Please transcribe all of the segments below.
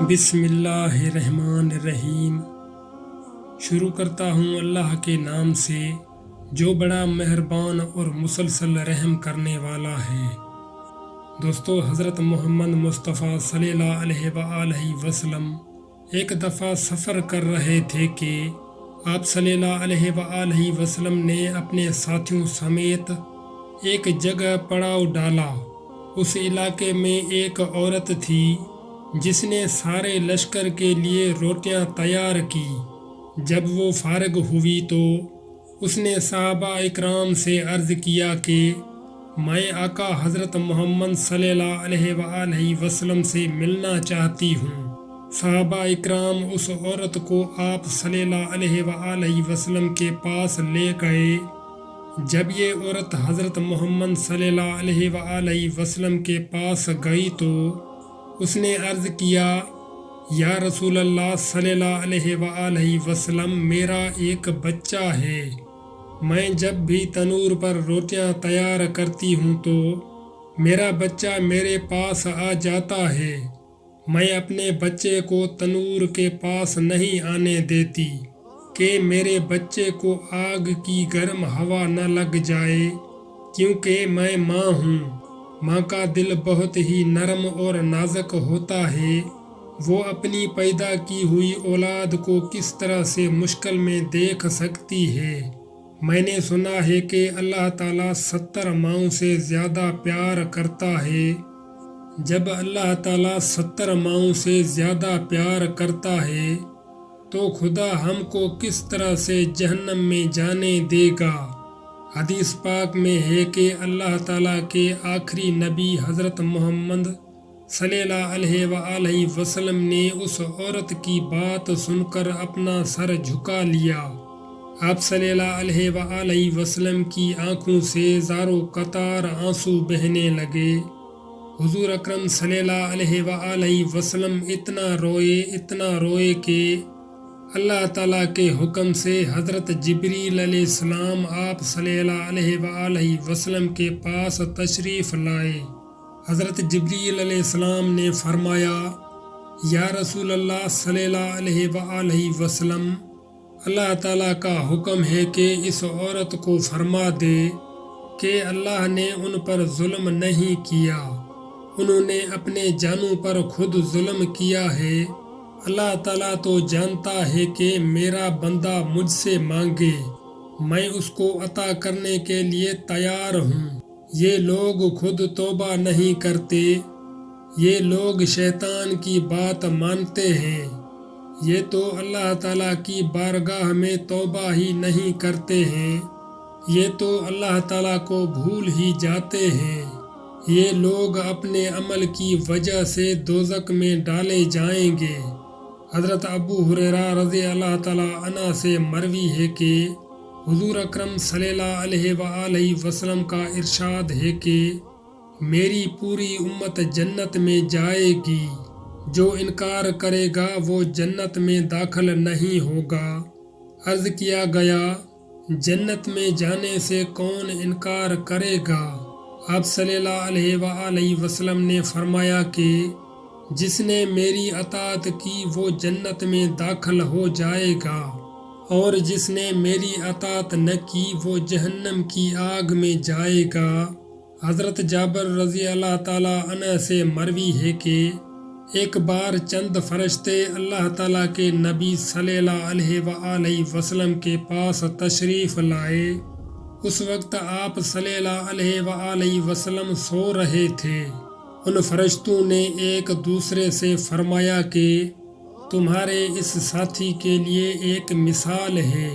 بسم اللہ الرحمن الرحیم۔ شروع کرتا ہوں اللہ کے نام سے جو بڑا مہربان اور مسلسل رحم کرنے والا ہے۔ دوستو، حضرت محمد مصطفیٰ صلی اللہ علیہ وآلہ وسلم ایک دفعہ سفر کر رہے تھے کہ آپ صلی اللہ علیہ وآلہ وسلم نے اپنے ساتھیوں سمیت ایک جگہ پڑاؤ ڈالا۔ اس علاقے میں ایک عورت تھی جس نے سارے لشکر کے لیے روٹیاں تیار کی۔ جب وہ فارغ ہوئی تو اس نے صحابہ اکرام سے عرض کیا کہ میں آقا حضرت محمد صلی اللہ علیہ وآلہ وسلم سے ملنا چاہتی ہوں۔ صحابہ اکرام اس عورت کو آپ صلی اللہ علیہ وآلہ وسلم کے پاس لے گئے۔ جب یہ عورت حضرت محمد صلی اللہ علیہ وآلہ وسلم کے پاس گئی تو اس نے عرض کیا، یا رسول اللہ صلی اللہ علیہ وآلہ وسلم، میرا ایک بچہ ہے۔ میں جب بھی تنور پر روٹیاں تیار کرتی ہوں تو میرا بچہ میرے پاس آ جاتا ہے۔ میں اپنے بچے کو تنور کے پاس نہیں آنے دیتی کہ میرے بچے کو آگ کی گرم ہوا نہ لگ جائے، کیونکہ میں ماں ہوں۔ ماں کا دل بہت ہی نرم اور نازک ہوتا ہے۔ وہ اپنی پیدا کی ہوئی اولاد کو کس طرح سے مشکل میں دیکھ سکتی ہے۔ میں نے سنا ہے کہ اللہ تعالیٰ 70 ماؤں سے زیادہ پیار کرتا ہے۔ جب اللہ تعالیٰ 70 ماؤں سے زیادہ پیار کرتا ہے تو خدا ہم کو کس طرح سے جہنم میں جانے دے گا۔ حدیث پاک میں ہے کہ اللہ تعالیٰ کے آخری نبی حضرت محمد صلی اللہ علیہ وآلہ وسلم نے اس عورت کی بات سن کر اپنا سر جھکا لیا۔ آپ صلی اللہ علیہ وآلہ وسلم کی آنکھوں سے زاروں قطار آنسو بہنے لگے۔ حضور اکرم صلی اللہ علیہ وآلہ وسلم اتنا روئے کہ اللہ تعالیٰ کے حکم سے حضرت جبریل علیہ السلام آپ صلی اللہ علیہ وآلہ وسلم کے پاس تشریف لائے۔ حضرت جبریل علیہ السلام نے فرمایا، یا رسول اللہ صلی اللہ علیہ وآلہ وسلم، اللہ تعالیٰ کا حکم ہے کہ اس عورت کو فرما دے کہ اللہ نے ان پر ظلم نہیں کیا، انہوں نے اپنے جانوں پر خود ظلم کیا ہے۔ اللہ تعالیٰ تو جانتا ہے کہ میرا بندہ مجھ سے مانگے، میں اس کو عطا کرنے کے لیے تیار ہوں۔ یہ لوگ خود توبہ نہیں کرتے، یہ لوگ شیطان کی بات مانتے ہیں، یہ تو اللہ تعالیٰ کی بارگاہ میں توبہ ہی نہیں کرتے ہیں، یہ تو اللہ تعالیٰ کو بھول ہی جاتے ہیں۔ یہ لوگ اپنے عمل کی وجہ سے دوزخ میں ڈالے جائیں گے۔ حضرت ابو ہریرہ رضی اللہ تعالیٰ عنہ سے مروی ہے کہ حضور اکرم صلی اللہ علیہ وآلہ وسلم کا ارشاد ہے کہ میری پوری امت جنت میں جائے گی، جو انکار کرے گا وہ جنت میں داخل نہیں ہوگا۔ عرض کیا گیا، جنت میں جانے سے کون انکار کرے گا؟ آپ صلی اللہ علیہ وآلہ وسلم نے فرمایا کہ جس نے میری اطاعت کی وہ جنت میں داخل ہو جائے گا، اور جس نے میری اطاعت نہ کی وہ جہنم کی آگ میں جائے گا۔ حضرت جابر رضی اللہ تعالیٰ عنہ سے مروی ہے کہ ایک بار چند فرشتے اللہ تعالیٰ کے نبی صلی اللہ علیہ وآلہ وسلم کے پاس تشریف لائے۔ اس وقت آپ صلی اللہ علیہ وآلہ وسلم سو رہے تھے۔ ان فرشتوں نے ایک دوسرے سے فرمایا کہ تمہارے اس ساتھی کے لیے ایک مثال ہے۔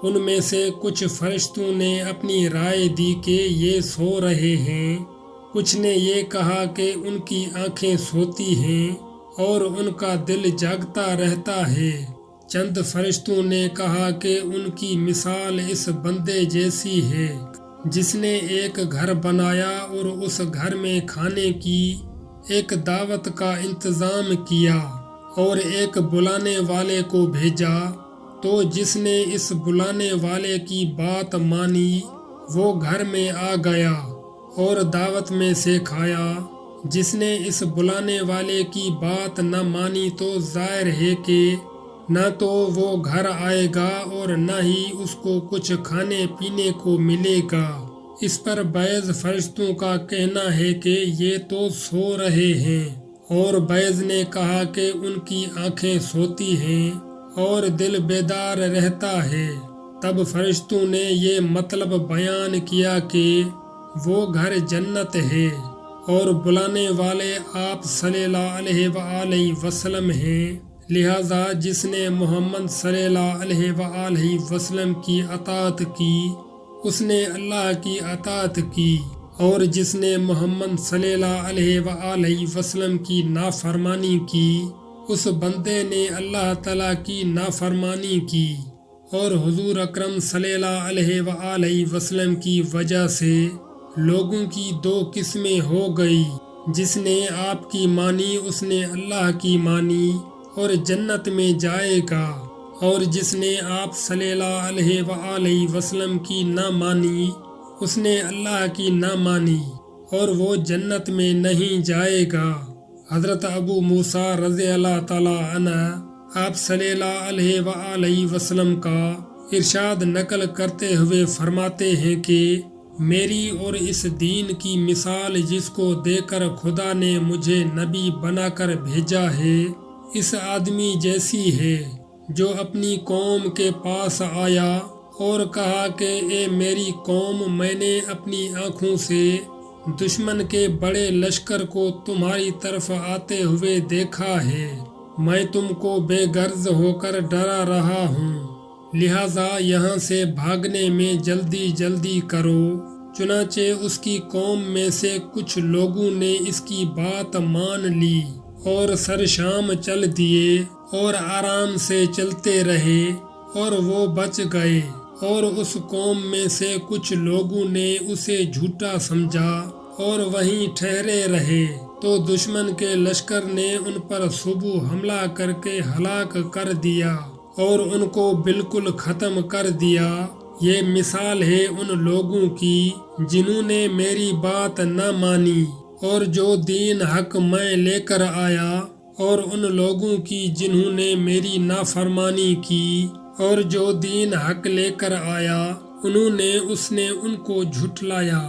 ان میں سے کچھ فرشتوں نے اپنی رائے دی کہ یہ سو رہے ہیں، کچھ نے یہ کہا کہ ان کی آنکھیں سوتی ہیں اور ان کا دل جاگتا رہتا ہے۔ چند فرشتوں نے کہا کہ ان کی مثال اس بندے جیسی ہے جس نے ایک گھر بنایا اور اس گھر میں کھانے کی ایک دعوت کا انتظام کیا اور ایک بلانے والے کو بھیجا، تو جس نے اس بلانے والے کی بات مانی وہ گھر میں آ گیا اور دعوت میں سے کھایا، جس نے اس بلانے والے کی بات نہ مانی تو ظاہر ہے کہ نہ تو وہ گھر آئے گا اور نہ ہی اس کو کچھ کھانے پینے کو ملے گا۔ اس پر بعض فرشتوں کا کہنا ہے کہ یہ تو سو رہے ہیں، اور بعض نے کہا کہ ان کی آنکھیں سوتی ہیں اور دل بیدار رہتا ہے۔ تب فرشتوں نے یہ مطلب بیان کیا کہ وہ گھر جنت ہے، اور بلانے والے آپ صلی اللہ علیہ وآلہ وسلم ہیں، لہذا جس نے محمد صلی اللہ علیہ وآلہ وسلم کی اطاعت کی اس نے اللہ کی اطاعت کی، اور جس نے محمد صلی اللہ علیہ وآلہ وسلم کی نافرمانی کی اس بندے نے اللہ تعالیٰ کی نافرمانی کی۔ اور حضور اکرم صلی اللہ علیہ وآلہ وسلم کی وجہ سے لوگوں کی دو قسمیں ہو گئی، جس نے آپ کی مانی اس نے اللہ کی مانی اور جنت میں جائے گا، اور جس نے آپ صلی اللہ علیہ وآلہ وسلم کی نہ مانی اس نے اللہ کی نہ مانی اور وہ جنت میں نہیں جائے گا۔ حضرت ابو موسیٰ رضی اللہ تعالیٰ عنہ آپ صلی اللہ علیہ وآلہ وسلم کا ارشاد نقل کرتے ہوئے فرماتے ہیں کہ میری اور اس دین کی مثال جس کو دے کر خدا نے مجھے نبی بنا کر بھیجا ہے اس آدمی جیسی ہے جو اپنی قوم کے پاس آیا اور کہا کہ اے میری قوم، میں نے اپنی آنکھوں سے دشمن کے بڑے لشکر کو تمہاری طرف آتے ہوئے دیکھا ہے، میں تم کو بے غرض ہو کر ڈرا رہا ہوں، لہذا یہاں سے بھاگنے میں جلدی جلدی کرو۔ چنانچہ اس کی قوم میں سے کچھ لوگوں نے اس کی بات مان لی اور سرشام چل دیے اور آرام سے چلتے رہے، اور وہ بچ گئے، اور اس قوم میں سے کچھ لوگوں نے اسے جھوٹا سمجھا اور وہیں ٹھہرے رہے، تو دشمن کے لشکر نے ان پر صبح حملہ کر کے ہلاک کر دیا اور ان کو بالکل ختم کر دیا۔ یہ مثال ہے ان لوگوں کی جنہوں نے میری بات نہ مانی اور جو دین حق میں لے کر آیا، اور ان لوگوں کی جنہوں نے میری نافرمانی کی اور جو دین حق لے کر آیا انہوں نے اس نے ان کو جھٹلایا۔